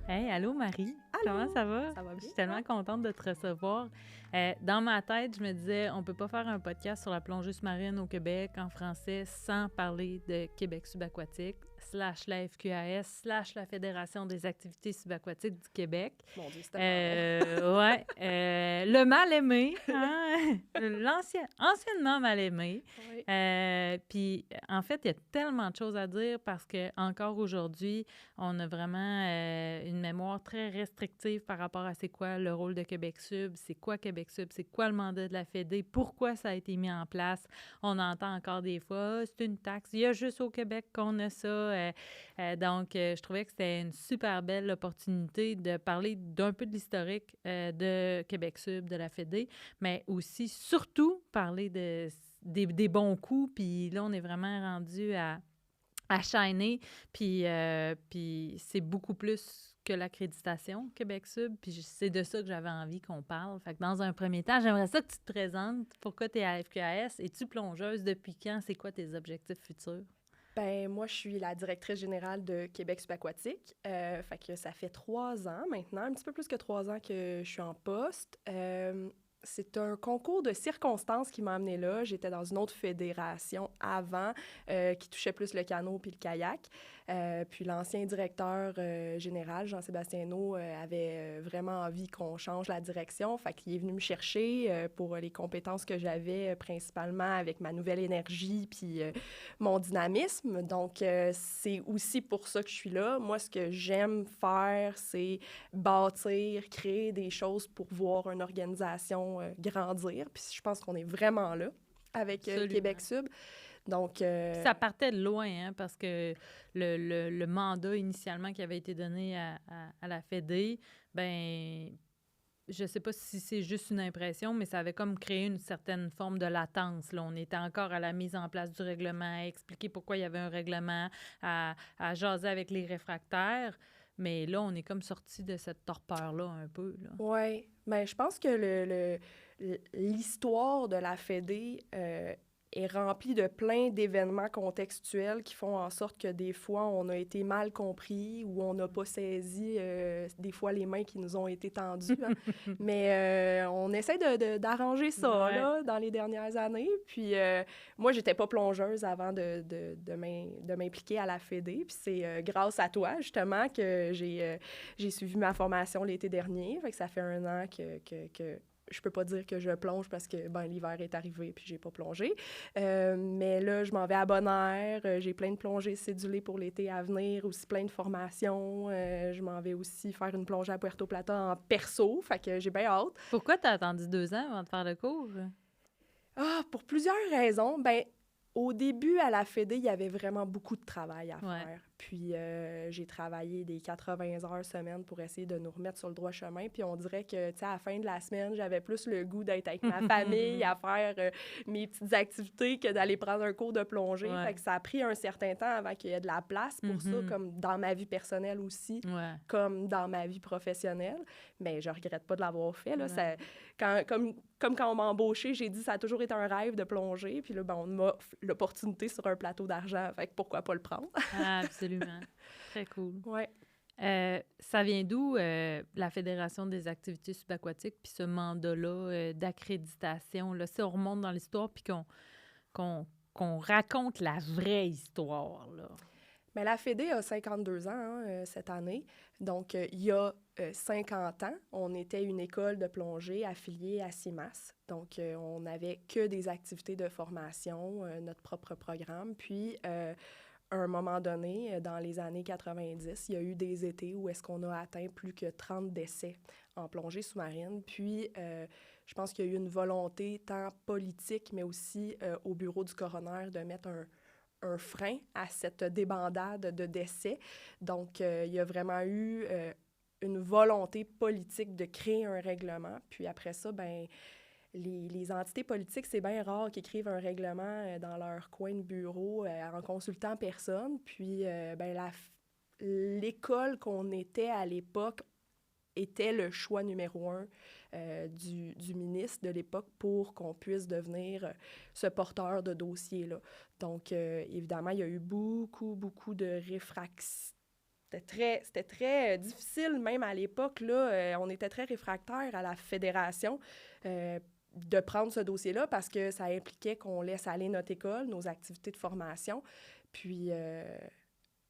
Hey, allô Marie, Allô, comment ça va? ça va Je bien, suis tellement toi? contente de te recevoir. Dans ma tête, je me disais, on peut pas faire un podcast sur la plongée sous-marine au Québec en français sans parler de Québec subaquatique, / la FQAS, / la Fédération des activités subaquatiques du Québec. Mon Dieu, c'est tellement long. Le mal-aimé, hein? Anciennement mal-aimé. Oui. Puis, en fait, il y a tellement de choses à dire parce que encore aujourd'hui, on a vraiment une mémoire très restrictive par rapport à c'est quoi le rôle de Québec Sub, c'est quoi Québec Sub, c'est quoi le mandat de la Fédé, pourquoi ça a été mis en place. On entend encore des fois, ah, c'est une taxe, il y a juste au Québec qu'on a ça. Donc, je trouvais que c'était une super belle opportunité de parler d'un peu de l'historique de Québec Sub, de la Fédé, mais aussi, surtout, parler des bons coups. Puis là, on est vraiment rendu à shiner, puis c'est beaucoup plus que l'accréditation Québec Sub, puis c'est de ça que j'avais envie qu'on parle. Fait que dans un premier temps, j'aimerais ça que tu te présentes. Pourquoi tu es à FQAS? Es-tu plongeuse? Depuis quand? C'est quoi tes objectifs futurs? Ben, moi, je suis la directrice générale de Québec Subaquatique. Fait que ça fait 3 ans maintenant, un petit peu plus que 3 ans que je suis en poste. C'est un concours de circonstances qui m'a amenée là. J'étais dans une autre fédération avant qui touchait plus le canot puis le kayak. Puis l'ancien directeur général, Jean-Sébastien Hainaut, avait vraiment envie qu'on change la direction. Fait qu'il est venu me chercher pour les compétences que j'avais, principalement avec ma nouvelle énergie puis mon dynamisme. Donc, c'est aussi pour ça que je suis là. Moi, ce que j'aime faire, c'est bâtir, créer des choses pour voir une organisation grandir. Puis je pense qu'on est vraiment là avec Québec Absolument. Sub. Donc, Puis ça partait de loin, hein, parce que le mandat initialement qui avait été donné à la Fédé, ben je sais pas si c'est juste une impression, mais ça avait comme créé une certaine forme de latence. Là. On était encore à la mise en place du règlement, à expliquer pourquoi il y avait un règlement, à jaser avec les réfractaires. Mais là, on est comme sorti de cette torpeur-là un peu. Là. ouais, ben, je pense que l'histoire de la Fédé est remplie de plein d'événements contextuels qui font en sorte que des fois, on a été mal compris ou on n'a pas saisi des fois les mains qui nous ont été tendues. Hein. Mais on essaie d'arranger ça Ouais. là, dans les dernières années. Puis moi, j'étais pas plongeuse avant de m'impliquer à la Fédé. Puis c'est grâce à toi, justement, que j'ai suivi ma formation l'été dernier. Fait que ça fait 1 an que je peux pas dire que je plonge parce que ben, l'hiver est arrivé puis j'ai pas plongé. Mais là, je m'en vais à Bonaire. J'ai plein de plongées cédulées pour l'été à venir, aussi plein de formations. Je m'en vais aussi faire une plongée à Puerto Plata en perso. Fait que j'ai bien hâte. Pourquoi tu as attendu 2 ans avant de faire le cours? Ah, pour plusieurs raisons. Ben, au début, à la Fédé, il y avait vraiment beaucoup de travail à Ouais. faire. Puis, j'ai travaillé des 80 heures semaine pour essayer de nous remettre sur le droit chemin. Puis, on dirait que, tu sais, à la fin de la semaine, j'avais plus le goût d'être avec ma famille, à faire mes petites activités que d'aller prendre un cours de plongée. Fait Ouais. que ça a pris un certain temps avant qu'il y ait de la place pour ça, comme dans ma vie personnelle aussi, Ouais. comme dans ma vie professionnelle. Mais je regrette pas de l'avoir fait, là. Ouais. Ça, comme quand on m'a embauché, j'ai dit ça a toujours été un rêve de plonger. Puis là, ben, on m'offre l'opportunité sur un plateau d'argent. Fait que pourquoi pas le prendre? Ah, absolument. Très cool. Ouais. Ça vient d'où la Fédération des activités subaquatiques, puis ce mandat-là d'accréditation? Là, si on remonte dans l'histoire, puis qu'on raconte la vraie histoire, là. Mais la Fédé a 52 ans hein, cette année. Donc, il y a 50 ans, on était une école de plongée affiliée à CIMAS. Donc, on n'avait que des activités de formation, notre propre programme. Puis, à un moment donné, dans les années 90, il y a eu des étés où est-ce qu'on a atteint plus que 30 décès en plongée sous-marine. Puis, je pense qu'il y a eu une volonté tant politique, mais aussi au bureau du coroner de mettre un frein à cette débandade de décès. Donc, il y a vraiment eu une volonté politique de créer un règlement. Puis après ça, ben les entités politiques, c'est bien rare qu'ils écrivent un règlement dans leur coin de bureau en consultant personne. Puis, ben l'école qu'on était à l'époque était le choix numéro 1 du ministre de l'époque pour qu'on puisse devenir ce porteur de dossier-là. Donc, évidemment, il y a eu beaucoup de c'était très difficile, même à l'époque, là, on était très réfractaires à la fédération de prendre ce dossier-là parce que ça impliquait qu'on laisse aller notre école, nos activités de formation. Puis,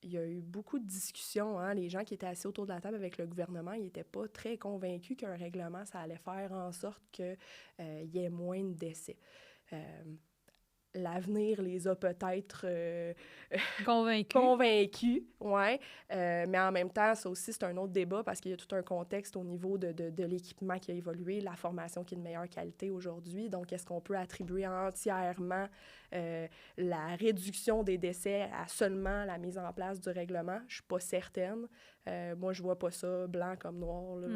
il y a eu beaucoup de discussions. Hein? Les gens qui étaient assis autour de la table avec le gouvernement, ils n'étaient pas très convaincus qu'un règlement, ça allait faire en sorte qu'il y ait moins de décès. L'avenir les a peut-être convaincus, ouais. Mais en même temps, ça aussi, c'est un autre débat parce qu'il y a tout un contexte au niveau de l'équipement qui a évolué, la formation qui est de meilleure qualité aujourd'hui. Donc, est-ce qu'on peut attribuer entièrement la réduction des décès à seulement la mise en place du règlement? Je ne suis pas certaine. Moi, je ne vois pas ça blanc comme noir. Là,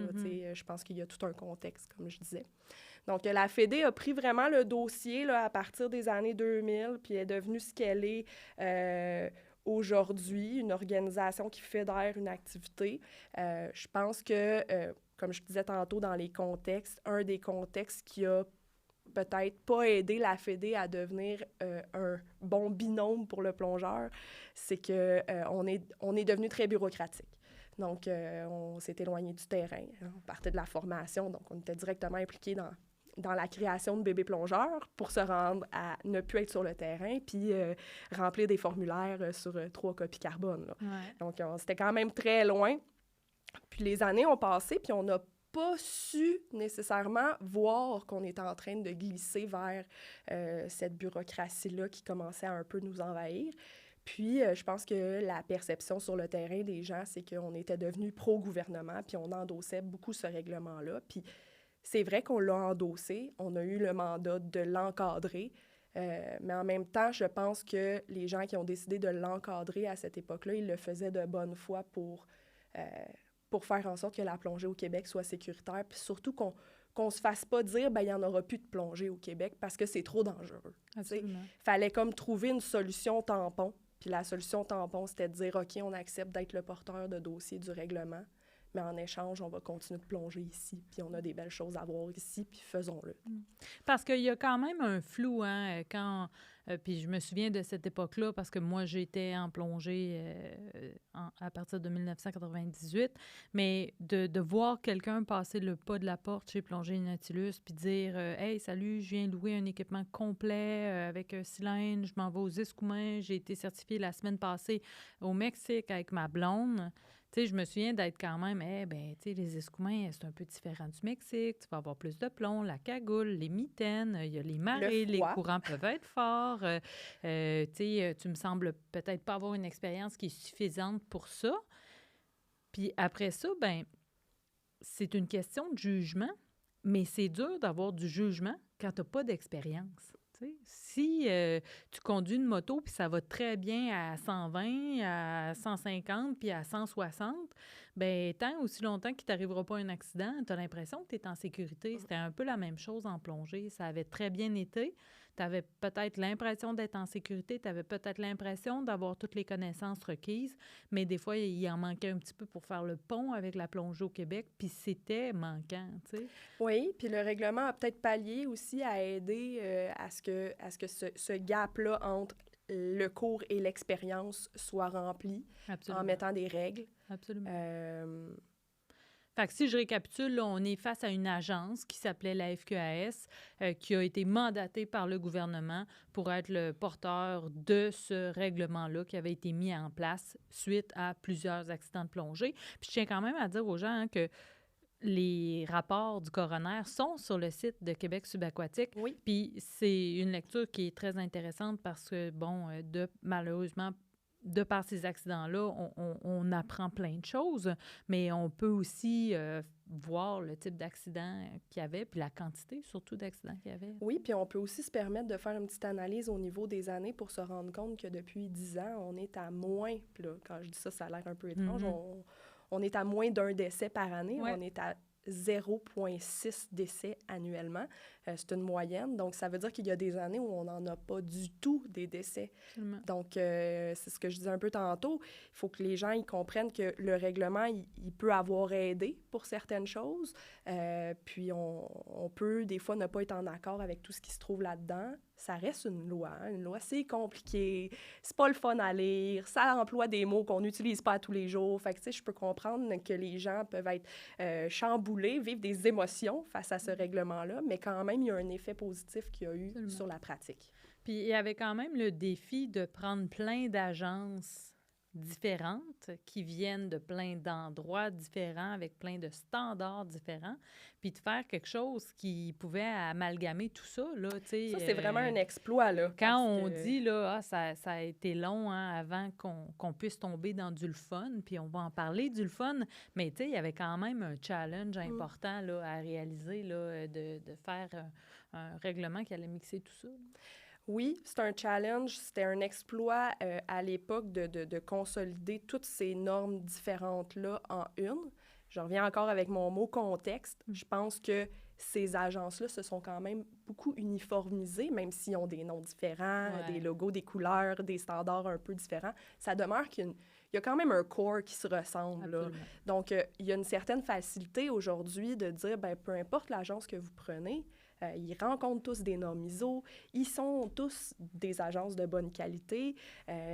je pense qu'il y a tout un contexte, comme je disais. Donc, la Fédé a pris vraiment le dossier là, à partir des années 2000, puis est devenue ce qu'elle est aujourd'hui, une organisation qui fédère une activité. Je pense que, comme je disais tantôt dans les contextes, un des contextes qui a peut-être pas aidé la Fédé à devenir un bon binôme pour le plongeur, c'est qu'on est devenu très bureaucratique. Donc, on s'est éloigné du terrain. On partait de la formation, donc on était directement impliqués dans la création de bébés plongeurs pour se rendre à ne plus être sur le terrain puis remplir des formulaires sur 3 copies carbone. Là. Ouais. Donc, c'était quand même très loin. Puis les années ont passé, puis on n'a pas su nécessairement voir qu'on était en train de glisser vers cette bureaucratie-là qui commençait à un peu nous envahir. Puis, je pense que la perception sur le terrain des gens, c'est qu'on était devenus pro-gouvernement, puis on endossait beaucoup ce règlement-là. Puis, c'est vrai qu'on l'a endossé, on a eu le mandat de l'encadrer, mais en même temps, je pense que les gens qui ont décidé de l'encadrer à cette époque-là, ils le faisaient de bonne foi pour faire en sorte que la plongée au Québec soit sécuritaire, puis surtout qu'on se fasse pas dire ben il n'y en aura plus de plongée au Québec parce que c'est trop dangereux. Il fallait comme trouver une solution tampon, puis la solution tampon, c'était de dire OK, on accepte d'être le porteur de dossier du règlement, mais en échange, on va continuer de plonger ici, puis on a des belles choses à voir ici, puis faisons-le. Parce qu'il y a quand même un flou, hein, quand... puis je me souviens de cette époque-là, parce que moi, j'étais en plongée à partir de 1998, mais de voir quelqu'un passer le pas de la porte chez Plongée Nautilus, puis dire « Hey, salut, je viens louer un équipement complet avec un cylindre, je m'en vais aux Escoumins, j'ai été certifiée la semaine passée au Mexique avec ma blonde. » Tu sais, je me souviens d'être quand même, tu sais, les Escoumins, c'est un peu différent du Mexique. Tu vas avoir plus de plomb, la cagoule, les mitaines, il y a les marées, les courants peuvent être forts. Tu sais, tu me sembles peut-être pas avoir une expérience qui est suffisante pour ça. Puis après ça, c'est une question de jugement, mais c'est dur d'avoir du jugement quand tu n'as pas d'expérience. Si tu conduis une moto puis ça va très bien à 120, à 150 puis à 160, tant aussi longtemps qu'il ne t'arrivera pas un accident, tu as l'impression que tu es en sécurité. C'était un peu la même chose en plongée. Ça avait très bien été. Tu avais peut-être l'impression d'être en sécurité, tu avais peut-être l'impression d'avoir toutes les connaissances requises, mais des fois, il en manquait un petit peu pour faire le pont avec la plongée au Québec, puis c'était manquant, tu sais. Oui, puis le règlement a peut-être pallié aussi à aider à ce que ce gap-là entre le cours et l'expérience soit rempli. Absolument. En mettant des règles. Absolument. Fait que si je récapitule, là, on est face à une agence qui s'appelait la FQAS, qui a été mandatée par le gouvernement pour être le porteur de ce règlement-là qui avait été mis en place suite à plusieurs accidents de plongée. Puis je tiens quand même à dire aux gens que les rapports du coroner sont sur le site de Québec subaquatique. Oui. Puis c'est une lecture qui est très intéressante parce que, malheureusement, de par ces accidents-là, on apprend plein de choses, mais on peut aussi voir le type d'accident qu'il y avait, puis la quantité surtout d'accidents qu'il y avait. Oui, puis on peut aussi se permettre de faire une petite analyse au niveau des années pour se rendre compte que depuis 10 ans, on est à moins, puis là, quand je dis ça, ça a l'air un peu étrange, on est à moins d'1 décès par année, on est à 0,6 décès annuellement. C'est une moyenne. Donc, ça veut dire qu'il y a des années où on n'en a pas du tout des décès. Absolument. Donc, c'est ce que je disais un peu tantôt. Il faut que les gens ils comprennent que le règlement, il peut avoir aidé pour certaines choses. Puis, on peut des fois ne pas être en accord avec tout ce qui se trouve là-dedans. ça reste une loi. Hein. Une loi, c'est compliqué, c'est pas le fun à lire, ça emploie des mots qu'on n'utilise pas tous les jours. Fait que, tu sais, je peux comprendre que les gens peuvent être chamboulés, vivre des émotions face à ce règlement-là, mais quand même, il y a un effet positif qu'il y a eu Absolument. sur la pratique. Puis il y avait quand même le défi de prendre plein d'agences différentes qui viennent de plein d'endroits différents avec plein de standards différents, puis de faire quelque chose qui pouvait amalgamer tout ça, là, tu sais. Ça, c'est vraiment un exploit, là. Quand on dit, là, ça a été long hein, avant qu'on puisse tomber dans du le fun, puis on va en parler du le fun, mais tu sais, il y avait quand même un challenge important là, à réaliser, là, de faire un règlement qui allait mixer tout ça. Oui, c'est un challenge, c'était un exploit à l'époque de consolider toutes ces normes différentes-là en une. Je reviens encore avec mon mot contexte. Je pense que ces agences-là se sont quand même beaucoup uniformisées, même s'ils ont des noms différents, des logos, des couleurs, des standards un peu différents. Ça demeure qu'il y a quand même un core qui se ressemble. Là. Donc, il y a une certaine facilité aujourd'hui de dire, bien, peu importe l'agence que vous prenez, ils rencontrent tous des normes ISO. Ils sont tous des agences de bonne qualité.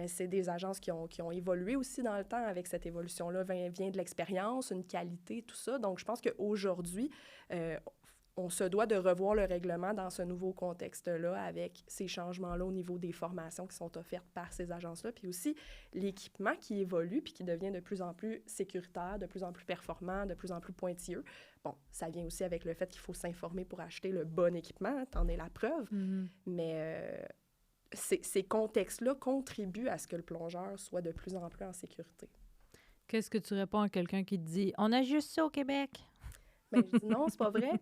C'est des agences qui ont évolué aussi dans le temps. Avec cette évolution-là vient de l'expérience, une qualité, tout ça. Donc, je pense qu'aujourd'hui, on se doit de revoir le règlement dans ce nouveau contexte-là avec ces changements-là au niveau des formations qui sont offertes par ces agences-là, puis aussi l'équipement qui évolue puis qui devient de plus en plus sécuritaire, de plus en plus performant, de plus en plus pointilleux. Bon, ça vient aussi avec le fait qu'il faut s'informer pour acheter le bon équipement, t'en es la preuve, mais ces contextes-là contribuent à ce que le plongeur soit de plus en plus en sécurité. Qu'est-ce que tu réponds à quelqu'un qui te dit « On a juste ça au Québec ». Bien, je dis non, c'est pas vrai.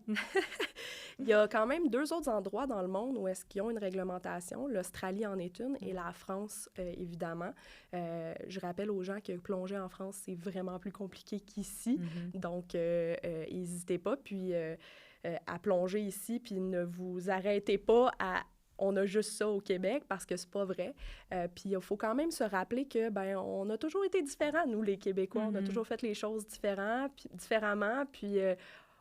Il y a quand même 2 autres endroits dans le monde où est-ce qu'ils ont une réglementation. L'Australie en est une et la France, évidemment. Je rappelle aux gens que plonger en France, c'est vraiment plus compliqué qu'ici. Donc, n'hésitez pas puis, à plonger ici, puis ne vous arrêtez pas à on a juste ça au Québec, parce que c'est pas vrai. Puis il faut quand même se rappeler que, ben on a toujours été différents, nous, les Québécois. On a toujours fait les choses différemment, puis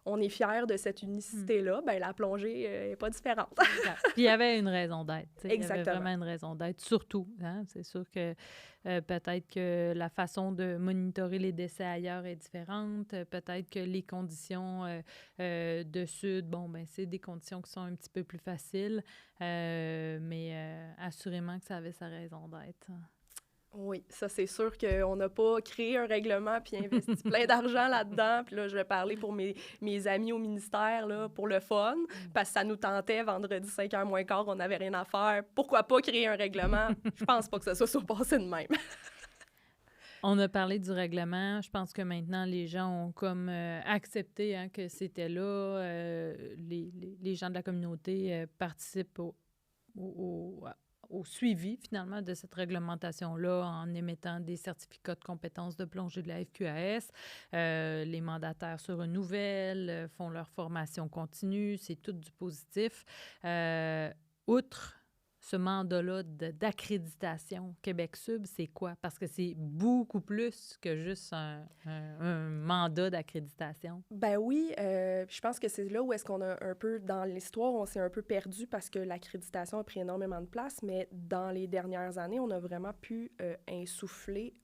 on est fiers de cette unicité-là. Ben la plongée n'est pas différente. Puis il y avait une raison d'être. Exactement. Il y avait vraiment une raison d'être, surtout. Hein? C'est sûr que peut-être que la façon de monitorer les décès ailleurs est différente. Peut-être que les conditions de sud, bon, ben c'est des conditions qui sont un petit peu plus faciles, mais assurément que ça avait sa raison d'être. Oui, ça, c'est sûr qu'on n'a pas créé un règlement puis investi plein d'argent là-dedans. Puis là, je vais parler pour mes amis au ministère, là, pour le fun, parce que ça nous tentait, vendredi 5h moins quart, on n'avait rien à faire. Pourquoi pas créer un règlement? Je pense pas que ça soit passé de même. On a parlé du règlement. Je pense que maintenant, les gens ont comme accepté hein, que c'était là. Les gens de la communauté participent au suivi, finalement, de cette réglementation-là en émettant des certificats de compétences de plongée de la FQAS. Les mandataires se renouvellent, font leur formation continue. C'est tout du positif. Outre ce mandat-là d'accréditation Québec Sub, c'est quoi? Parce que c'est beaucoup plus que juste un mandat d'accréditation. Ben oui, je pense que c'est là où est-ce qu'on a un peu, dans l'histoire, on s'est un peu perdu parce que l'accréditation a pris énormément de place, mais dans les dernières années, on a vraiment pu insuffler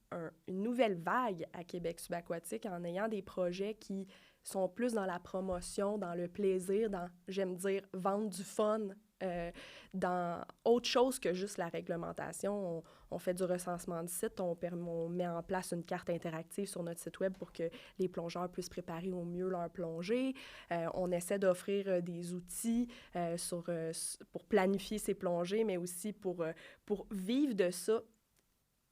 une nouvelle vague à Québec Subaquatique en ayant des projets qui sont plus dans la promotion, dans le plaisir, dans, j'aime dire, vendre du fun, dans autre chose que juste la réglementation. On fait du recensement de sites, on met en place une carte interactive sur notre site web pour que les plongeurs puissent préparer au mieux leur plongée. On essaie d'offrir des outils pour planifier ses plongées, mais aussi pour vivre de ça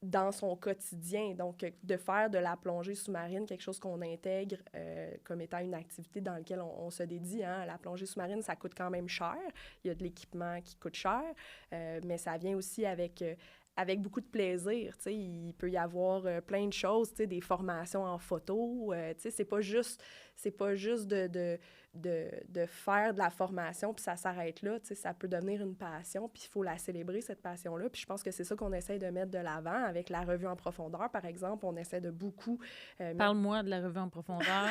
dans son quotidien. Donc, de faire de la plongée sous-marine quelque chose qu'on intègre comme étant une activité dans laquelle on se dédie. Hein. La plongée sous-marine, ça coûte quand même cher. Il y a de l'équipement qui coûte cher, mais ça vient aussi avec avec beaucoup de plaisir. Tu sais, il peut y avoir plein de choses, tu sais, des formations en photo. Tu sais, c'est pas juste de faire de la formation puis ça s'arrête là. Tu sais, ça peut devenir une passion puis il faut la célébrer, cette passion-là. Puis je pense que c'est ça qu'on essaie de mettre de l'avant avec la revue en profondeur, par exemple. On essaie de beaucoup... Parle-moi de la revue en profondeur.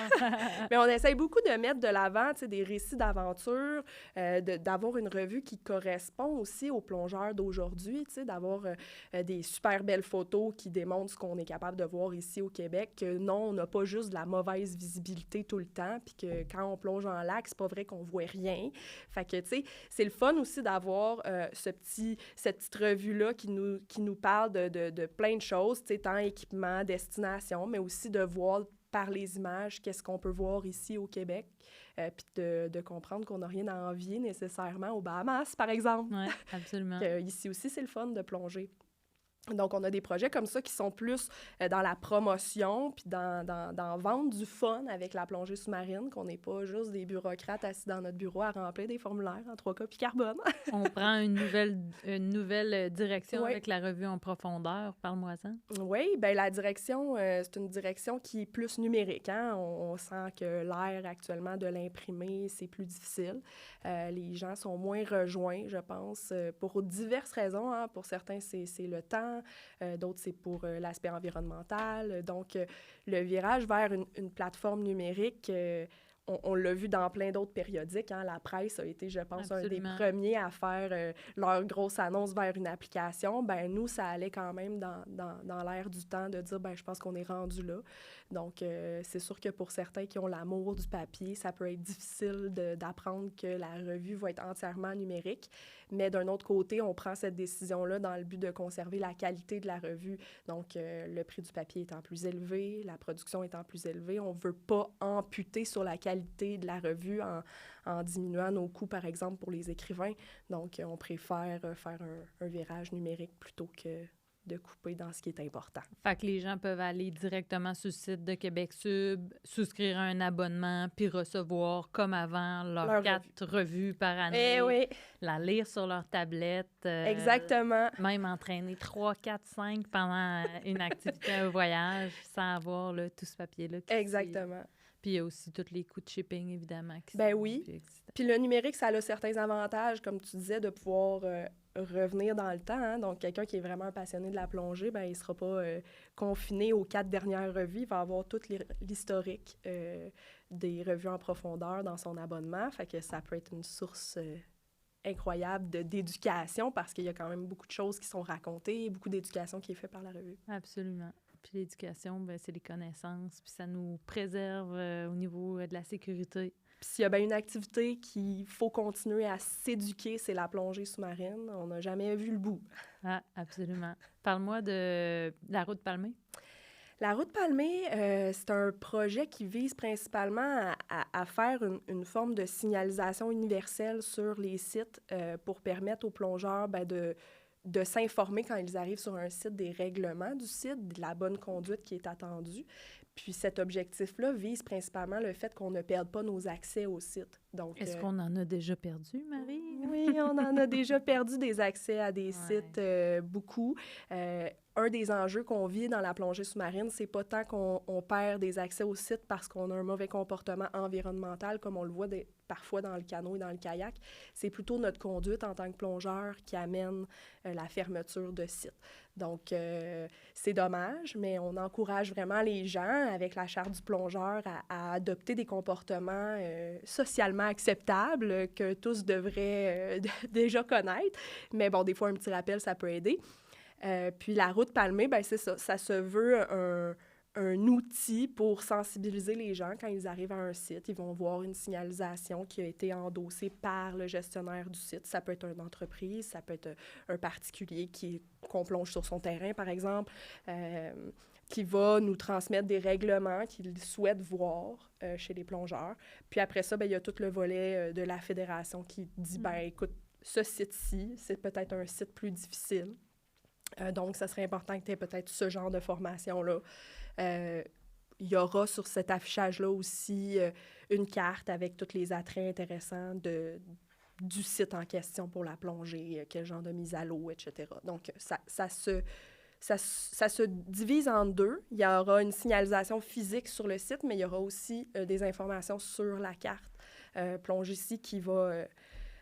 Mais on essaie beaucoup de mettre de l'avant, tu sais, des récits d'aventure, d'avoir une revue qui correspond aussi aux plongeurs d'aujourd'hui, tu sais, d'avoir des super belles photos qui démontrent ce qu'on est capable de voir ici au Québec, que non, on n'a pas juste de la mauvaise visibilité tout le temps, puis que quand on plonge en lac, c'est pas vrai qu'on voit rien. Fait que, tu sais, c'est le fun aussi d'avoir cette petite revue-là qui nous parle de plein de choses, tu sais, tant équipement, destination, mais aussi de voir par les images qu'est-ce qu'on peut voir ici au Québec, puis de comprendre qu'on n'a rien à envier nécessairement aux Bahamas, par exemple. Oui, absolument. Ici aussi, c'est le fun de plonger. Donc, on a des projets comme ça qui sont plus dans la promotion puis dans vendre du fun avec la plongée sous-marine, qu'on n'est pas juste des bureaucrates assis dans notre bureau à remplir des formulaires en 3 copies carbone. On prend une nouvelle direction avec la revue en profondeur. Parle-moi-en. Oui, bien, la direction, c'est une direction qui est plus numérique. Hein? On sent que l'ère actuellement de l'imprimé, c'est plus difficile. Les gens sont moins rejoints, je pense, pour diverses raisons. Hein? Pour certains, c'est le temps. D'autres, c'est pour l'aspect environnemental. Donc, le virage vers une plateforme numérique, on l'a vu dans plein d'autres périodiques. Hein. La presse a été, je pense, Absolument. un des premiers à faire leur grosse annonce vers une application. Ben nous, ça allait quand même dans l'air du temps de dire, ben je pense qu'on est rendu là. Donc, c'est sûr que pour certains qui ont l'amour du papier, ça peut être difficile d'apprendre que la revue va être entièrement numérique. Mais d'un autre côté, on prend cette décision-là dans le but de conserver la qualité de la revue. Donc, le prix du papier étant plus élevé, la production étant plus élevée, on ne veut pas amputer sur la qualité de la revue en diminuant nos coûts, par exemple, pour les écrivains. Donc, on préfère faire un virage numérique plutôt que de couper dans ce qui est important. Fait que les gens peuvent aller directement sur le site de Québec Sub, souscrire un abonnement, puis recevoir, comme avant, leurs 4 revues par année. Oui. La lire sur leur tablette. Exactement. Même entraîner 3, 4, 5 pendant une activité, un voyage, sans avoir là, tout ce papier-là. Exactement. Puis il y a aussi tous les coûts de shipping, évidemment. Ben oui. Puis le numérique, ça a certains avantages, comme tu disais, de pouvoir revenir dans le temps. Hein? Donc, quelqu'un qui est vraiment un passionné de la plongée, ben il ne sera pas confiné aux 4 dernières revues. Il va avoir tout l'historique des revues en profondeur dans son abonnement. Fait que ça peut être une source incroyable d'éducation parce qu'il y a quand même beaucoup de choses qui sont racontées, beaucoup d'éducation qui est faite par la revue. Absolument. Puis l'éducation, ben, c'est les connaissances, puis ça nous préserve au niveau de la sécurité. Puis s'il y a bien une activité qu'il faut continuer à s'éduquer, c'est la plongée sous-marine. On n'a jamais vu le bout. Ah, absolument. Parle-moi de la route Palmée. La route Palmée, c'est un projet qui vise principalement à faire une forme de signalisation universelle sur les sites pour permettre aux plongeurs de s'informer quand ils arrivent sur un site des règlements du site, de la bonne conduite qui est attendue. Puis cet objectif-là vise principalement le fait qu'on ne perde pas nos accès au site. Donc, est-ce qu'on en a déjà perdu, Marie? Oui, on en a déjà perdu des accès à des sites, beaucoup. Un des enjeux qu'on vit dans la plongée sous-marine, c'est pas tant qu'on perd des accès au site parce qu'on a un mauvais comportement environnemental, comme on le voit parfois dans le canot et dans le kayak. C'est plutôt notre conduite en tant que plongeur qui amène la fermeture de sites. Donc, c'est dommage, mais on encourage vraiment les gens, avec la Charte du plongeur, à adopter des comportements socialement acceptables que tous devraient déjà connaître. Mais bon, des fois, un petit rappel, ça peut aider. Puis la route Palmée, ben c'est ça. Ça se veut un outil pour sensibiliser les gens quand ils arrivent à un site. Ils vont voir une signalisation qui a été endossée par le gestionnaire du site. Ça peut être une entreprise, ça peut être un particulier qu'on plonge sur son terrain, par exemple, qui va nous transmettre des règlements qu'il souhaite voir chez les plongeurs. Puis après ça, ben, il y a tout le volet de la fédération qui dit, ben écoute, ce site-ci, c'est peut-être un site plus difficile. Donc, ça serait important que tu aies peut-être ce genre de formation-là. Il y aura sur cet affichage-là aussi une carte avec tous les attraits intéressants du site en question pour la plongée, quel genre de mise à l'eau, etc. Donc, ça se divise en deux. Il y aura une signalisation physique sur le site, mais il y aura aussi des informations sur la carte Plonge ici qui va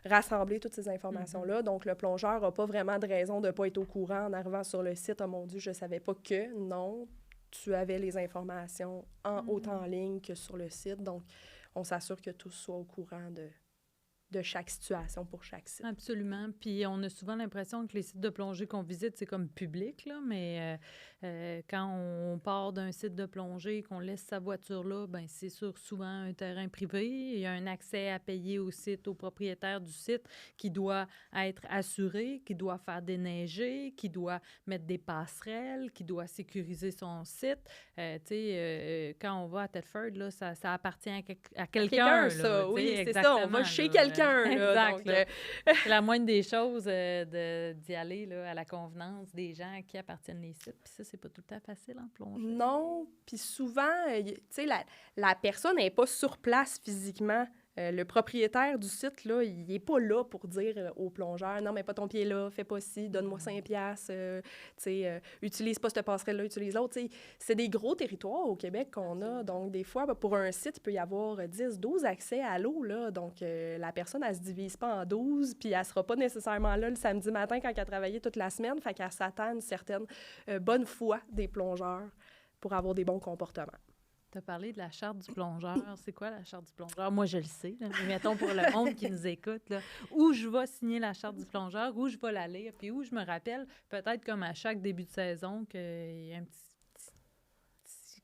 rassembler toutes ces informations-là. Donc, le plongeur n'a pas vraiment de raison de ne pas être au courant en arrivant sur le site. « Oh mon Dieu, je ne savais pas que... » Non, tu avais les informations autant en ligne que sur le site. Donc, on s'assure que tous soient au courant de chaque situation pour chaque site. Absolument. Puis on a souvent l'impression que les sites de plongée qu'on visite, c'est comme public, là, mais quand on part d'un site de plongée, qu'on laisse sa voiture là, bien, c'est sur souvent un terrain privé. Il y a un accès à payer au site, au propriétaire du site, qui doit être assuré, qui doit faire déneiger, qui doit mettre des passerelles, qui doit sécuriser son site. Tu sais, quand on va à Thetford, là, ça appartient à quelqu'un. Là, ça, oui, c'est ça. On va chez là, quelqu'un. Exact. Donc, c'est la moindre des choses d'y aller là, à la convenance des gens à qui appartiennent les sites. Puis ça, c'est pas tout le temps facile en plongée. Non, puis souvent, tu sais, la personne n'est pas sur place physiquement. Le propriétaire du site, là, il n'est pas là pour dire au plongeur « Non, mets pas ton pied là, fais pas ci, donne-moi 5 piastres, utilise pas cette passerelle-là, utilise l'autre. » C'est des gros territoires au Québec qu'on a. Donc, des fois, pour un site, il peut y avoir 10, 12 accès à l'eau. Là. Donc, la personne, elle se divise pas en 12, puis elle sera pas nécessairement là le samedi matin quand elle a travaillé toute la semaine. Fait qu'elle s'attend à une certaine bonne foi des plongeurs pour avoir des bons comportements. Tu as parlé de la charte du plongeur. C'est quoi la charte du plongeur? Moi, je le sais. Là. Mais mettons pour le monde qui nous écoute, là, où je vais signer la charte du plongeur, où je vais la lire, puis où je me rappelle, peut-être comme à chaque début de saison, qu'il y a un petit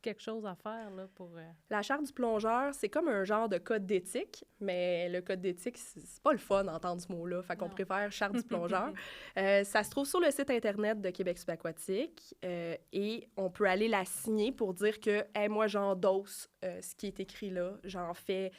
quelque chose à faire là, pour... La charte du plongeur, c'est comme un genre de code d'éthique, mais le code d'éthique, c'est pas le fun d'entendre ce mot-là, fait qu'on préfère charte du plongeur. Ça se trouve sur le site Internet de Québec Subaquatique et on peut aller la signer pour dire que hey, moi, j'endosse ce qui est écrit là, j'en fais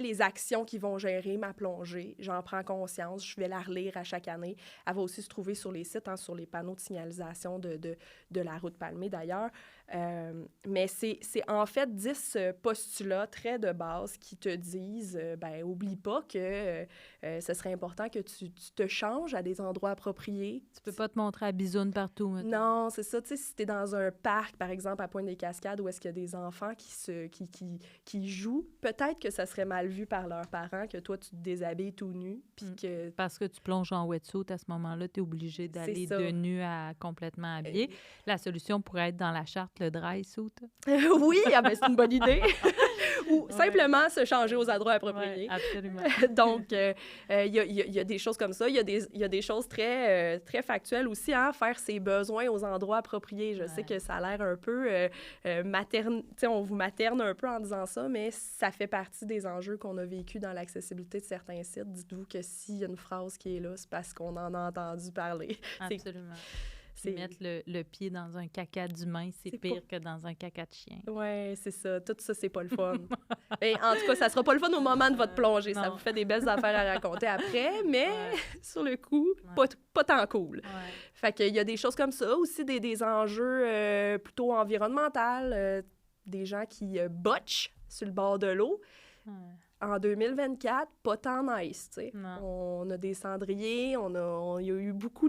les actions qui vont gérer ma plongée. J'en prends conscience. Je vais la relire à chaque année. Elle va aussi se trouver sur les sites, sur les panneaux de signalisation de la route Palmée, d'ailleurs. Mais c'est en fait 10 postulats très de base qui te disent, oublie pas que ce serait important que tu te changes à des endroits appropriés. Tu peux pas te montrer à bisoune partout. Maintenant. Non, c'est ça. Tu sais, si t'es dans un parc, par exemple, à Pointe-des-Cascades, où est-ce qu'il y a des enfants qui jouent, peut-être que ça serait mal vu par leurs parents que toi, tu te déshabilles tout nu. Parce que tu plonges en wetsuit, à ce moment-là, tu es obligé d'aller de nu à complètement habillé. La solution pourrait être dans la charte le dry suit. Oui, c'est une bonne idée. Ou simplement se changer aux endroits appropriés. Absolument. Donc, il y a des choses comme ça. Il y a des choses très, très factuelles aussi, faire ses besoins aux endroits appropriés. Je sais que ça a l'air un peu materne. Tu sais, on vous materne un peu en disant ça, mais ça fait partie des enjeux qu'on a vécu dans l'accessibilité de certains sites. Dites-vous que s'il y a une phrase qui est là, c'est parce qu'on en a entendu parler. Absolument. Mettre le pied dans un caca d'humain, c'est pire que dans un caca de chien. Oui, c'est ça. Tout ça, c'est pas le fun. Et en tout cas, ça sera pas le fun au moment de votre plongée. Ça vous fait des belles affaires à raconter après, mais sur le coup, pas tant cool. Fait qu'il y a des choses comme ça. Aussi des enjeux plutôt environnementaux, des gens qui botchent sur le bord de l'eau. En 2024, pas tant nice, tu sais. On a des cendriers, il y a eu beaucoup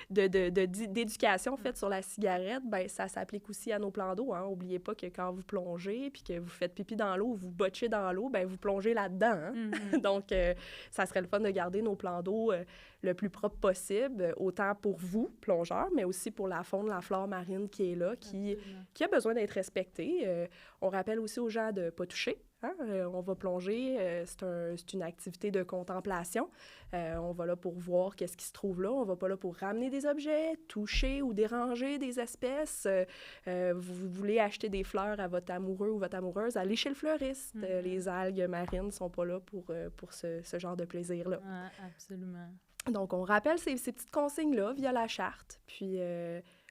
d'éducation faite sur la cigarette. Ben ça s'applique aussi à nos plans d'eau. N'oubliez pas que quand vous plongez puis que vous faites pipi dans l'eau ou vous botchez dans l'eau, ben vous plongez là-dedans. Donc, ça serait le fun de garder nos plans d'eau le plus propre possible, autant pour vous, plongeurs, mais aussi pour la faune, la flore marine qui est là, qui a besoin d'être respectée. On rappelle aussi aux gens de ne pas toucher. On va plonger, c'est une activité de contemplation. On va là pour voir qu'est-ce qui se trouve là. On va pas là pour ramener des objets, toucher ou déranger des espèces. Vous voulez acheter des fleurs à votre amoureux ou votre amoureuse, allez chez le fleuriste. Les algues marines sont pas là pour ce genre de plaisir-là. Absolument. Donc, on rappelle ces petites consignes-là via la charte. Puis...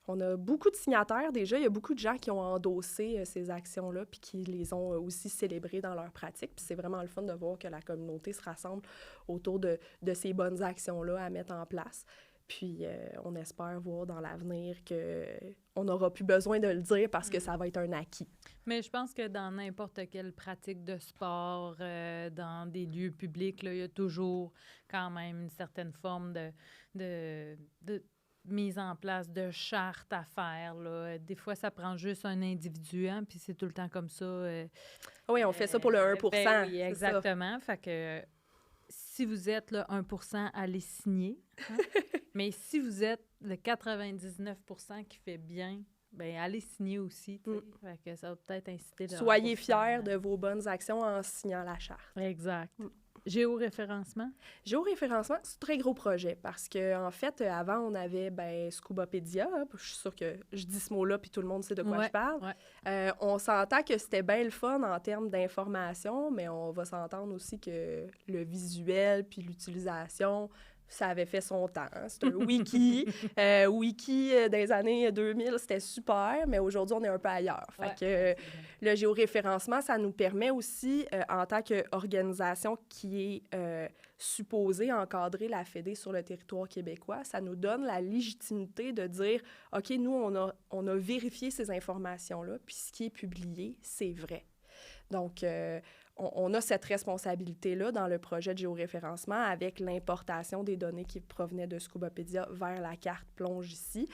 on a beaucoup de signataires déjà. Il y a beaucoup de gens qui ont endossé ces actions-là puis qui les ont aussi célébrées dans leur pratique. Puis c'est vraiment le fun de voir que la communauté se rassemble autour de ces bonnes actions-là à mettre en place. Puis on espère voir dans l'avenir qu'on n'aura plus besoin de le dire parce que ça va être un acquis. Mais je pense que dans n'importe quelle pratique de sport, dans des lieux publics, là, il y a toujours quand même une certaine forme de mise en place de charte à faire. Là. Des fois, ça prend juste un individu, hein, puis c'est tout le temps comme ça. Oui, on fait ça pour le 1 ben oui, exactement. Fait que si vous êtes le 1 allez signer. Hein? Mais si vous êtes le 99 qui fait bien, ben allez signer aussi. Fait que ça va peut-être inciter le Soyez fiers de vos bonnes actions en signant la charte. Exact. Géoréférencement? Géoréférencement, c'est un très gros projet parce qu'en fait, avant, on avait Scubapédia. Je suis sûre que je dis ce mot-là puis tout le monde sait de quoi je parle. Ouais. On s'entend que c'était bien le fun en termes d'information, mais on va s'entendre aussi que le visuel puis l'utilisation, ça avait fait son temps. Hein? C'est un wiki. Wiki des années 2000, c'était super, mais aujourd'hui, on est un peu ailleurs. Fait que le géoréférencement, ça nous permet aussi, en tant qu'organisation qui est supposée encadrer la Fédé sur le territoire québécois, ça nous donne la légitimité de dire, OK, nous, on a vérifié ces informations-là, puis ce qui est publié, c'est vrai. Donc, on a cette responsabilité-là dans le projet de géoréférencement avec l'importation des données qui provenaient de Scubapédia vers la carte Plonge ici,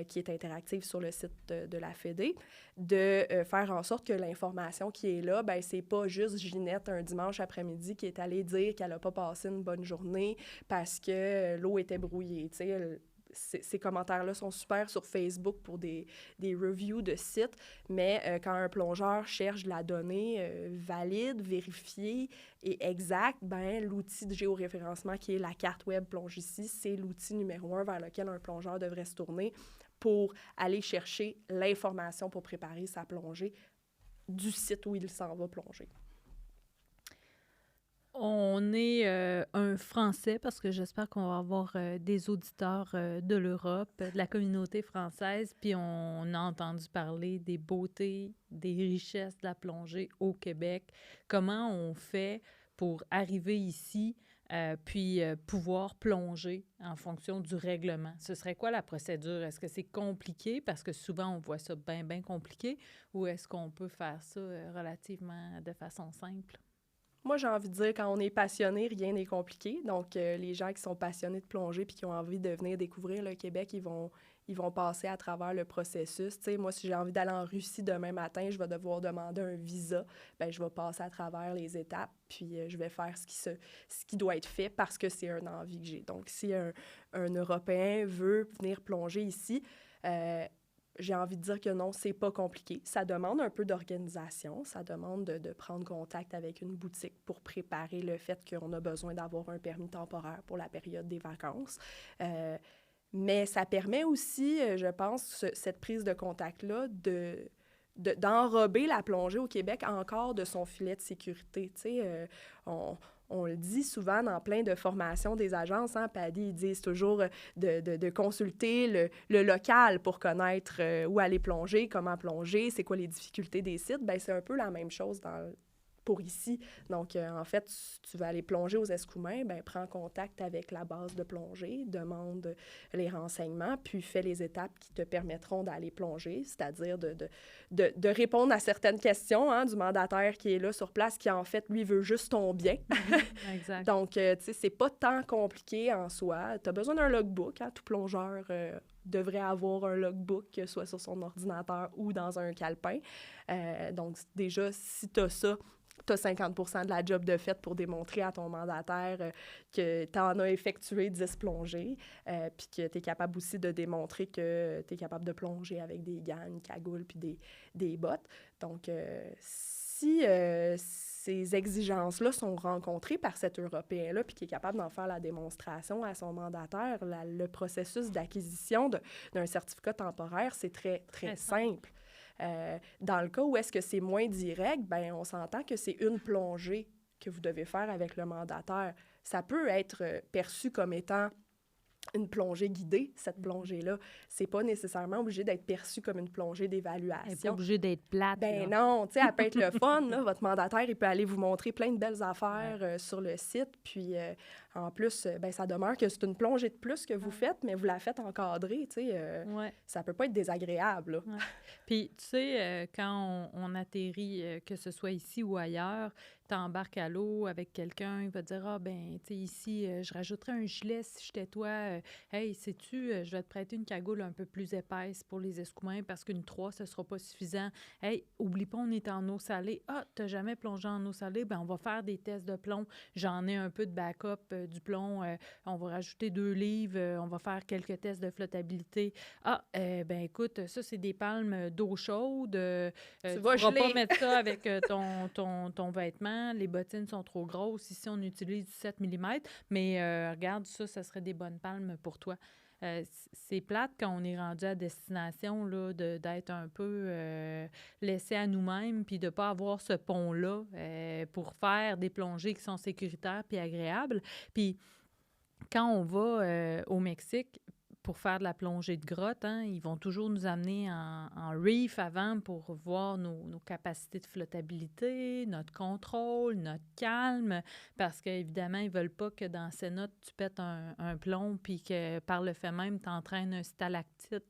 qui est interactive sur le site de la Fédé, de faire en sorte que l'information qui est là, ben c'est pas juste Ginette un dimanche après-midi qui est allée dire qu'elle n'a pas passé une bonne journée parce que l'eau était brouillée, tu sais. Ces commentaires-là sont super sur Facebook pour des reviews de sites, mais quand un plongeur cherche de la donnée valide, vérifiée et exacte, ben l'outil de géoréférencement qui est la carte web Plonge ici, c'est l'outil numéro 1 vers lequel un plongeur devrait se tourner pour aller chercher l'information pour préparer sa plongée du site où il s'en va plonger. On est un Français, parce que j'espère qu'on va avoir des auditeurs de l'Europe, de la communauté française, puis on a entendu parler des beautés, des richesses de la plongée au Québec. Comment on fait pour arriver ici, puis pouvoir plonger en fonction du règlement? Ce serait quoi la procédure? Est-ce que c'est compliqué? Parce que souvent, on voit ça bien compliqué. Ou est-ce qu'on peut faire ça relativement de façon simple? Moi, j'ai envie de dire, quand on est passionné, rien n'est compliqué. Donc, les gens qui sont passionnés de plongée puis qui ont envie de venir découvrir le Québec, ils vont passer à travers le processus. Tu sais, moi, si j'ai envie d'aller en Russie demain matin, je vais devoir demander un visa. Bien, je vais passer à travers les étapes, puis je vais faire ce qui doit être fait parce que c'est une envie que j'ai. Donc, si un Européen veut venir plonger ici, j'ai envie de dire que non, c'est pas compliqué. Ça demande un peu d'organisation. Ça demande de prendre contact avec une boutique pour préparer le fait qu'on a besoin d'avoir un permis temporaire pour la période des vacances. Mais ça permet aussi, je pense, cette prise de contact-là d'enrober la plongée au Québec encore de son filet de sécurité. Tu sais, on le dit souvent dans plein de formations des agences, hein, Paddy, ils disent toujours de consulter le local pour connaître où aller plonger, comment plonger, c'est quoi les difficultés des sites. Bien, c'est un peu la même chose pour ici. Donc, en fait, tu vas aller plonger aux Escoumins, bien, prends contact avec la base de plongée, demande les renseignements, puis fais les étapes qui te permettront d'aller plonger, c'est-à-dire de répondre à certaines questions, hein, du mandataire qui est là sur place, qui, en fait, lui, veut juste ton bien. Exact. Donc, tu sais, c'est pas tant compliqué en soi. Tu as besoin d'un logbook, hein, tout plongeur devrait avoir un logbook, que ce soit sur son ordinateur ou dans un calepin. Donc, déjà, si tu as ça, tu as 50 % de la job de fait pour démontrer à ton mandataire que tu en as effectué 10 plongées, puis que tu es capable aussi de démontrer que tu es capable de plonger avec des gants, une cagoule, puis des bottes. Donc, si ces exigences-là sont rencontrées par cet Européen-là, puis qui est capable d'en faire la démonstration à son mandataire, le processus d'acquisition d'un certificat temporaire, c'est très simple. Dans le cas où est-ce que c'est moins direct, bien, on s'entend que c'est une plongée que vous devez faire avec le mandataire. Ça peut être perçu comme étant une plongée guidée, cette plongée-là. C'est pas nécessairement obligé d'être perçu comme une plongée d'évaluation. Elle n'est pas obligée d'être plate. Ben non, tu sais, elle peut être le fun, là. Votre mandataire, il peut aller vous montrer plein de belles affaires sur le site. Puis, En plus, ben, ça demeure que c'est une plongée de plus que vous faites, mais vous la faites encadrée, tu sais. Ça peut pas être désagréable, là. Ouais. Puis, tu sais, quand on atterrit, que ce soit ici ou ailleurs, t'embarques à l'eau avec quelqu'un, il va te dire, ah, ben, tu sais, ici, je rajouterais un gilet si j'étais toi. Hey, sais-tu, je vais te prêter une cagoule un peu plus épaisse pour les escoumins parce qu'une 3, ce sera pas suffisant. Hey, oublie pas, on est en eau salée. Ah, t'as jamais plongé en eau salée? Ben, on va faire des tests de plomb. J'en ai un peu de backup du plomb. On va rajouter 2 livres. On va faire quelques tests de flottabilité. Ah, ben, écoute, ça, c'est des palmes d'eau chaude. Tu vas pourras pas geler. mettre ça avec ton vêtement. Les bottines sont trop grosses. Ici, on utilise du 7 mm. Mais regarde, ça serait des bonnes palmes pour toi. C'est plate quand on est rendu à destination, là, d'être un peu laissé à nous-mêmes puis de ne pas avoir ce pont-là pour faire des plongées qui sont sécuritaires puis agréables. Puis quand on va au Mexique pour faire de la plongée de grotte, hein, ils vont toujours nous amener en reef avant pour voir nos capacités de flottabilité, notre contrôle, notre calme, parce qu'évidemment, ils ne veulent pas que dans ces notes, tu pètes un plomb puis que par le fait même, tu entraînes un stalactite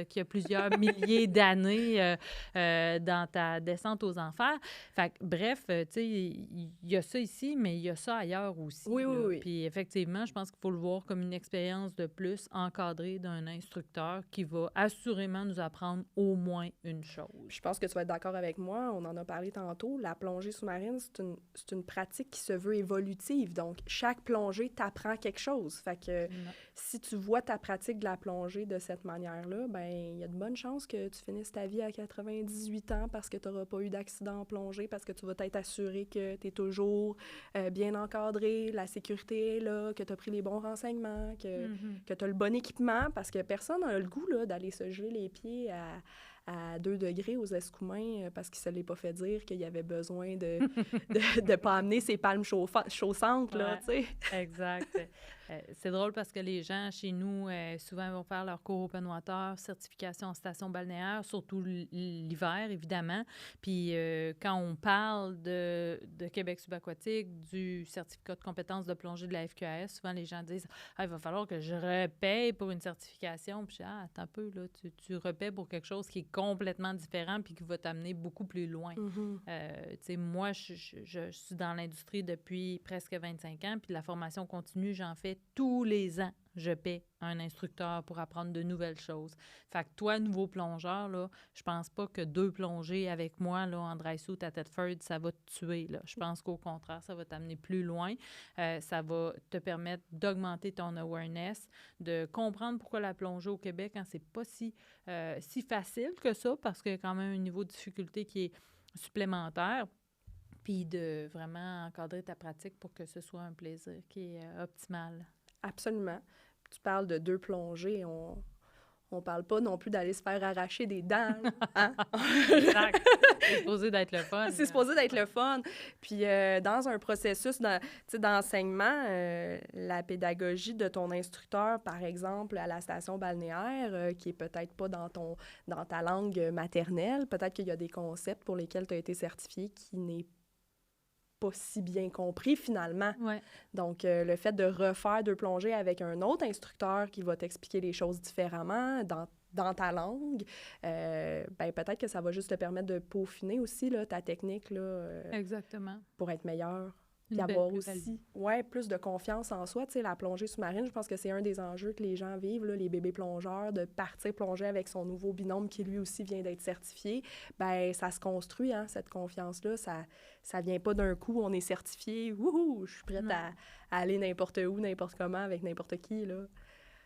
qui a plusieurs milliers d'années dans ta descente aux enfers. Fait que, bref, tu sais, il y a ça ici, mais il y a ça ailleurs aussi. Oui, oui, oui. Puis effectivement, je pense qu'il faut le voir comme une expérience de plus encadrée d'un instructeur qui va assurément nous apprendre au moins une chose. Je pense que tu vas être d'accord avec moi, on en a parlé tantôt, la plongée sous-marine, c'est une pratique qui se veut évolutive. Donc, chaque plongée t'apprend quelque chose. Fait que si tu vois ta pratique de la plongée de cette manière-là, ben il y a de bonnes chances que tu finisses ta vie à 98 ans parce que tu n'auras pas eu d'accident en plongée, parce que tu vas t'être assuré que tu es toujours bien encadré, la sécurité est là, que tu as pris les bons renseignements, que tu as le bon équipement, parce que personne n'a le goût là, d'aller se geler les pieds à 2 degrés aux escoumins parce qu'il ne se l'est pas fait dire qu'il y avait besoin de ne pas amener ses palmes chaussantes, là, tu sais. Exact. C'est drôle parce que les gens chez nous, souvent, vont faire leur cours open water, certification en station balnéaire, surtout l'hiver, évidemment. Puis quand on parle de Québec subaquatique, du certificat de compétence de plongée de la FQAS, souvent les gens disent « Ah, il va falloir que je repaye pour une certification. » Puis je dis « Ah, attends un peu, là, tu repaies pour quelque chose qui est complètement différent puis qui va t'amener beaucoup plus loin. Tu sais, moi, je suis dans l'industrie depuis presque 25 ans, puis la formation continue, j'en fais tous les ans. Je paie un instructeur pour apprendre de nouvelles choses. Fait que toi, nouveau plongeur, là, je pense pas que 2 plongées avec moi là, en dry suit à Thetford, ça va te tuer. Là. Je pense qu'au contraire, ça va t'amener plus loin. Ça va te permettre d'augmenter ton awareness, de comprendre pourquoi la plongée au Québec, hein, c'est pas si facile que ça, parce qu'il y a quand même un niveau de difficulté qui est supplémentaire. Puis de vraiment encadrer ta pratique pour que ce soit un plaisir qui est optimal. Absolument. Tu parles de 2 plongées, on parle pas non plus d'aller se faire arracher des dents. Hein? Exact. C'est supposé d'être le fun. C'est supposé d'être le fun. Puis dans un processus d'enseignement, la pédagogie de ton instructeur, par exemple, à la station balnéaire, qui est peut-être pas dans ta langue maternelle, peut-être qu'il y a des concepts pour lesquels tu as été certifié qui n'est pas si bien compris finalement. Ouais. Donc, le fait de refaire 2 plongées avec un autre instructeur qui va t'expliquer les choses différemment dans ta langue, ben peut-être que ça va juste te permettre de peaufiner aussi là, ta technique là, exactement. Pour être meilleur. Puis avoir aussi plus de confiance en soi. Tu sais, la plongée sous-marine, je pense que c'est un des enjeux que les gens vivent, là, les bébés plongeurs, de partir plonger avec son nouveau binôme qui lui aussi vient d'être certifié. Bien, ça se construit, hein, cette confiance-là. Ça vient pas d'un coup, on est certifié, wouhou, je suis prête à aller n'importe où, n'importe comment, avec n'importe qui, là.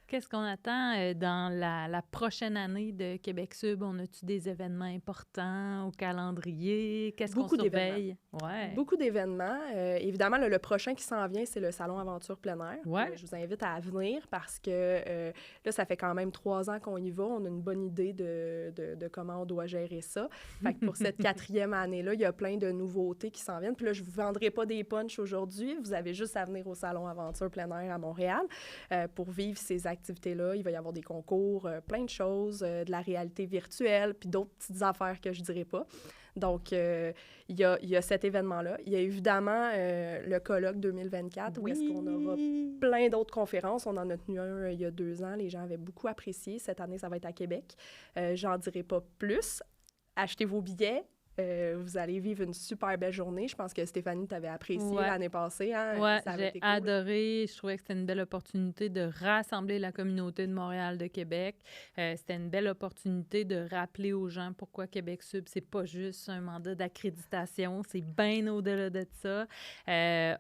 Qu'est-ce qu'on attend dans la prochaine année de Québec Sub? On a-tu des événements importants au calendrier? Qu'est-ce qu'on surveille? Ouais. Beaucoup d'événements. Évidemment, le prochain qui s'en vient, c'est le Salon Aventure plein air. Ouais. Je vous invite à venir parce que là, ça fait quand même 3 ans qu'on y va. On a une bonne idée de comment on doit gérer ça. Fait que pour cette 4e année-là, il y a plein de nouveautés qui s'en viennent. Puis là, je ne vous vendrai pas des punchs aujourd'hui. Vous avez juste à venir au Salon Aventure plein air à Montréal pour vivre ces activités activités-là. Il va y avoir des concours, plein de choses, de la réalité virtuelle, puis d'autres petites affaires que je dirais pas. Donc, il y a cet événement-là. Il y a évidemment le colloque 2024, où est-ce qu'on aura plein d'autres conférences. On en a tenu un il y a 2 ans. Les gens avaient beaucoup apprécié. Cette année, ça va être à Québec. J'en dirai pas plus. Achetez vos billets. Vous allez vivre une super belle journée. Je pense que Stéphanie t'avait apprécié l'année passée. Hein? Oui, j'ai adoré. Je trouvais que c'était une belle opportunité de rassembler la communauté de Montréal, de Québec. C'était une belle opportunité de rappeler aux gens pourquoi Québec Sub, c'est pas juste un mandat d'accréditation, c'est bien au-delà de ça.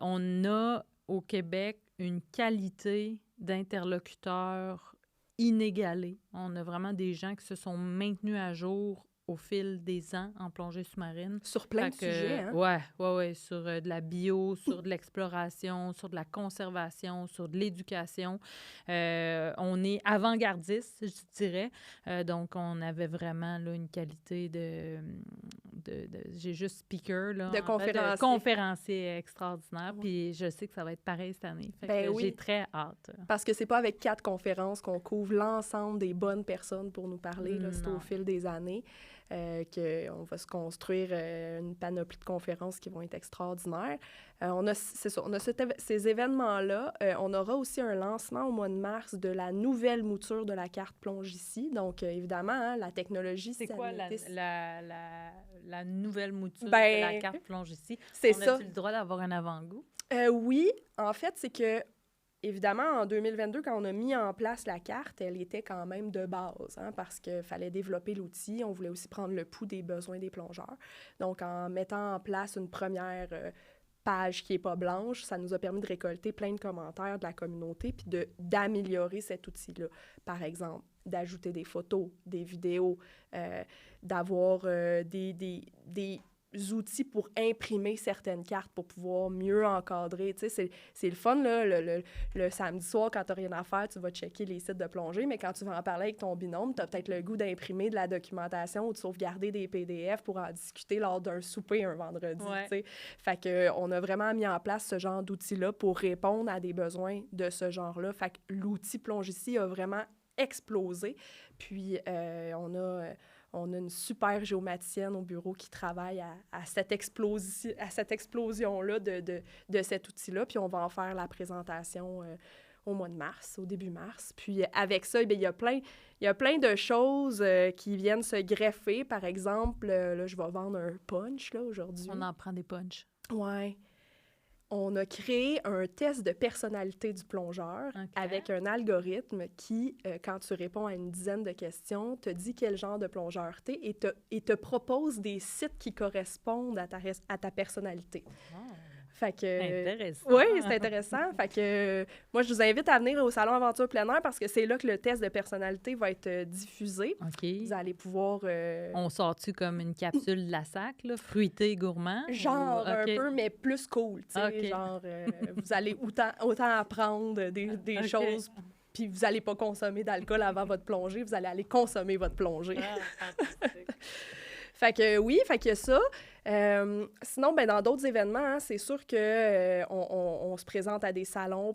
On a au Québec une qualité d'interlocuteurs inégalée. On a vraiment des gens qui se sont maintenus à jour au fil des ans en plongée sous-marine. Sur plein de sujets, hein? Oui, sur de la bio, sur de l'exploration, sur de la conservation, sur de l'éducation. On est avant-gardiste, je dirais. Donc, on avait vraiment là, une qualité j'ai juste speaker, là. De conférencier. Conférencier extraordinaire. Puis je sais que ça va être pareil cette année. Fait que j'ai très hâte. Parce que c'est pas avec 4 conférences qu'on couvre l'ensemble des bonnes personnes pour nous parler. Là, c'est au fil des années. Qu'on va se construire une panoplie de conférences qui vont être extraordinaires. On a ces événements-là. On aura aussi un lancement au mois de mars de la nouvelle mouture de la carte Plonge ici. Donc, évidemment, hein, la technologie... C'est quoi la nouvelle mouture de la carte Plonge ici? C'est ça. A-t-il le droit d'avoir un avant-goût? Oui. En fait, c'est que évidemment, en 2022, quand on a mis en place la carte, elle était quand même de base, hein, parce qu'il fallait développer l'outil. On voulait aussi prendre le pouls des besoins des plongeurs. Donc, en mettant en place une première page qui n'est pas blanche, ça nous a permis de récolter plein de commentaires de la communauté puis d'améliorer cet outil-là. Par exemple, d'ajouter des photos, des vidéos, d'avoir des outils pour imprimer certaines cartes pour pouvoir mieux encadrer. Tu sais, c'est le fun, là, le samedi soir, quand tu n'as rien à faire, tu vas checker les sites de plongée, mais quand tu vas en parler avec ton binôme, tu as peut-être le goût d'imprimer de la documentation ou de sauvegarder des PDF pour en discuter lors d'un souper un vendredi. Tu sais. Fait qu'on a vraiment mis en place ce genre d'outils-là pour répondre à des besoins de ce genre-là. Fait que l'outil Plonge ici a vraiment explosé. Puis, on a une super géomaticienne au bureau qui travaille à cette explosion-là de cet outil-là. Puis on va en faire la présentation au mois de mars, au début mars. Puis avec ça, bien, il y a plein de choses qui viennent se greffer. Par exemple, là, je vais vendre un punch là, aujourd'hui. On en prend des punchs. Oui. On a créé un test de personnalité du plongeur avec un algorithme qui, quand tu réponds à une dizaine de questions, te dit quel genre de plongeur t'es et te propose des sites qui correspondent à ta personnalité. Oh. Fait que, intéressant. Oui, c'est intéressant. Fait que moi, je vous invite à venir au Salon Aventure Plein Air parce que c'est là que le test de personnalité va être diffusé. OK. Vous allez pouvoir... On sort-tu comme une capsule de la sac, là, fruité, gourmand? Genre un peu, mais plus cool, tu sais. Genre, vous allez autant apprendre des choses, puis vous n'allez pas consommer d'alcool avant votre plongée, vous allez aller consommer votre plongée. Fantastique. Fait que oui, fait que ça. Sinon, ben, dans d'autres événements, hein, c'est sûr qu'on se présente à des salons.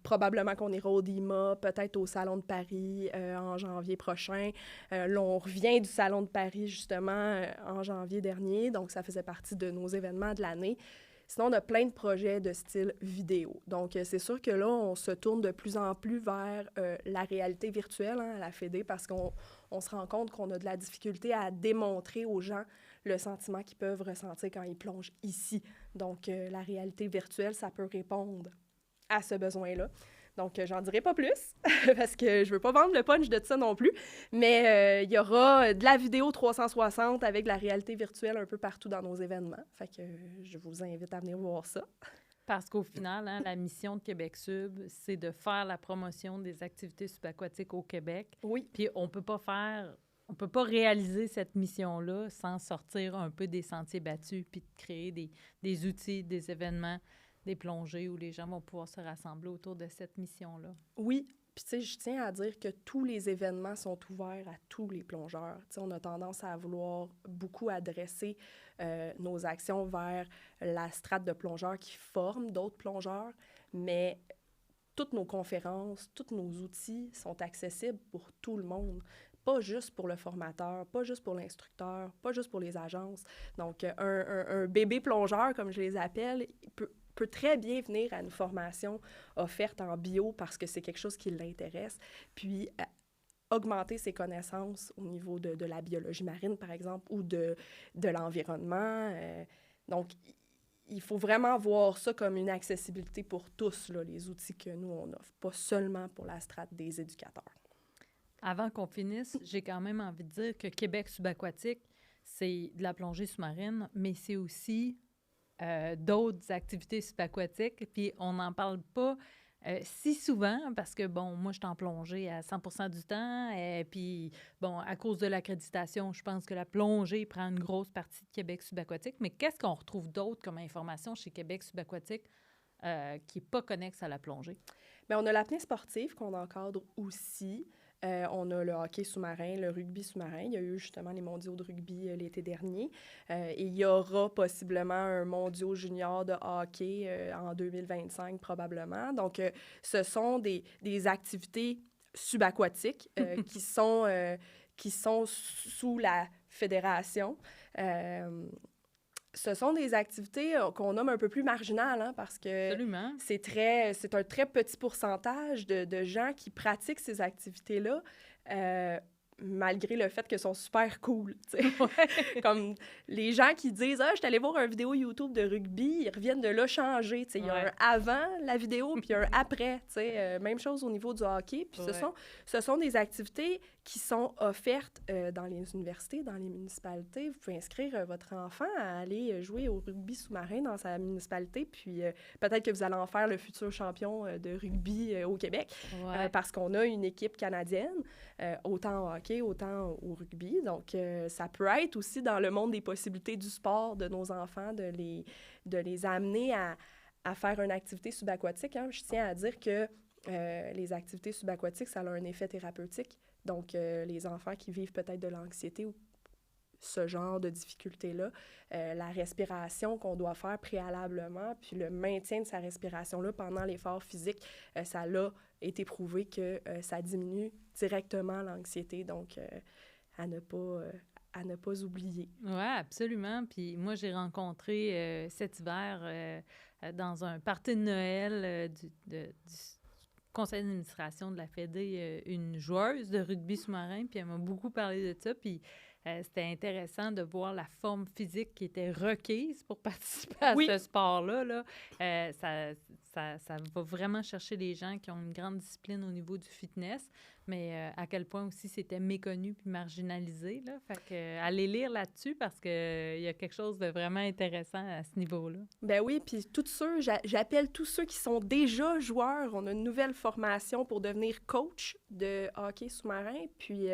Probablement qu'on ira au DIMA, peut-être au Salon de Paris en janvier prochain. Là, on revient du Salon de Paris, justement, en janvier dernier. Donc, ça faisait partie de nos événements de l'année. Sinon, on a plein de projets de style vidéo. Donc, c'est sûr que là, on se tourne de plus en plus vers la réalité virtuelle à la Fédé parce qu'on se rend compte qu'on a de la difficulté à démontrer aux gens le sentiment qu'ils peuvent ressentir quand ils plongent ici. Donc, la réalité virtuelle, ça peut répondre à ce besoin-là. Donc, j'en dirai pas plus parce que je veux pas vendre le punch de ça non plus. Mais il y aura de la vidéo 360 avec de la réalité virtuelle un peu partout dans nos événements. Fait que je vous invite à venir voir ça. Parce qu'au final, hein, la mission de Québec Sub, c'est de faire la promotion des activités subaquatiques au Québec. Oui. Puis on peut pas réaliser cette mission-là sans sortir un peu des sentiers battus puis de créer des outils, des événements, des plongées où les gens vont pouvoir se rassembler autour de cette mission-là. Oui. Puis, tu sais, je tiens à dire que tous les événements sont ouverts à tous les plongeurs. Tu sais, on a tendance à vouloir beaucoup adresser nos actions vers la strate de plongeurs qui forment d'autres plongeurs, mais toutes nos conférences, tous nos outils sont accessibles pour tout le monde. Pas juste pour le formateur, pas juste pour l'instructeur, pas juste pour les agences. Donc, un bébé plongeur, comme je les appelle, il peut très bien venir à une formation offerte en bio parce que c'est quelque chose qui l'intéresse. Puis, augmenter ses connaissances au niveau de la biologie marine, par exemple, ou de l'environnement. Donc, il faut vraiment voir ça comme une accessibilité pour tous, là, les outils que nous, on offre, pas seulement pour la strate des éducateurs. Avant qu'on finisse, j'ai quand même envie de dire que Québec subaquatique, c'est de la plongée sous-marine, mais c'est aussi d'autres activités subaquatiques. Puis on n'en parle pas si souvent parce que, bon, moi, je suis en plongée à 100% du temps. Et puis, bon, à cause de l'accréditation, je pense que la plongée prend une grosse partie de Québec subaquatique. Mais qu'est-ce qu'on retrouve d'autre comme information chez Québec subaquatique qui n'est pas connexe à la plongée? Bien, on a l'apnée sportive qu'on encadre aussi. On a le hockey sous-marin, le rugby sous-marin. Il y a eu justement les mondiaux de rugby l'été dernier. Et il y aura possiblement un mondial junior de hockey en 2025 probablement. Donc, ce sont des activités subaquatiques qui sont sous la fédération. Ce sont des activités qu'on nomme un peu plus marginales, hein, parce que c'est un très petit pourcentage de gens qui pratiquent ces activités-là, malgré le fait qu'elles sont super cool. Ouais. Comme les gens qui disent « Ah, je suis allé voir une vidéo YouTube de rugby », ils reviennent de là changer. Il y a un avant la vidéo, puis un après. Même chose au niveau du hockey. Puis ce sont des activités qui sont offertes dans les universités, dans les municipalités. Vous pouvez inscrire votre enfant à aller jouer au rugby sous-marin dans sa municipalité, puis peut-être que vous allez en faire le futur champion de rugby au Québec, parce qu'on a une équipe canadienne, autant au hockey, autant au rugby. Donc, ça peut être aussi dans le monde des possibilités du sport de nos enfants, de les amener à faire une activité subaquatique. Hein. Je tiens à dire que les activités subaquatiques, ça a un effet thérapeutique. Donc, les enfants qui vivent peut-être de l'anxiété ou ce genre de difficultés-là, la respiration qu'on doit faire préalablement, puis le maintien de sa respiration-là pendant l'effort physique, ça a été prouvé que ça diminue directement l'anxiété, donc à ne pas oublier. Oui, absolument. Puis moi, j'ai rencontré cet hiver dans un party de Noël du conseil d'administration de la Fédé, une joueuse de rugby sous-marin, puis elle m'a beaucoup parlé de ça, puis c'était intéressant de voir la forme physique qui était requise pour participer à ce sport-là. Là. Ça va vraiment chercher les gens qui ont une grande discipline au niveau du fitness, mais à quel point aussi c'était méconnu puis marginalisé. Là. Fait que, allez lire là-dessus parce qu'il y a quelque chose de vraiment intéressant à ce niveau-là. Ben oui, puis tous ceux, j'appelle tous ceux qui sont déjà joueurs. On a une nouvelle formation pour devenir coach de hockey sous-marin, puis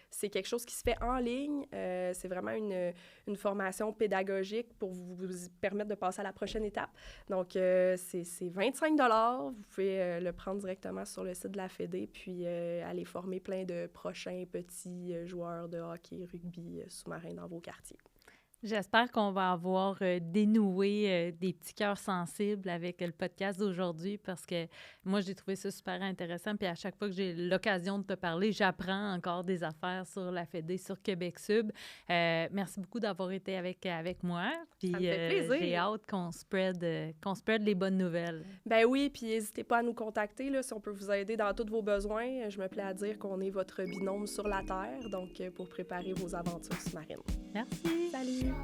c'est quelque chose qui se fait en ligne. C'est vraiment une formation pédagogique pour vous permettre de passer à la prochaine étape. Donc, c'est 25 $. Vous pouvez le prendre directement sur le site de la Fédé, puis aller former plein de prochains petits joueurs de hockey, rugby sous-marin dans vos quartiers. J'espère qu'on va avoir dénoué des petits cœurs sensibles avec le podcast d'aujourd'hui parce que moi, j'ai trouvé ça super intéressant. Puis à chaque fois que j'ai l'occasion de te parler, j'apprends encore des affaires sur la Fédé, sur Québec Sub. Merci beaucoup d'avoir été avec moi. Puis, ça me fait plaisir. J'ai hâte qu'on spread les bonnes nouvelles. Ben oui, puis n'hésitez pas à nous contacter là, si on peut vous aider dans tous vos besoins. Je me plais à dire qu'on est votre binôme sur la Terre, donc pour préparer vos aventures sous-marines. Merci. Salut.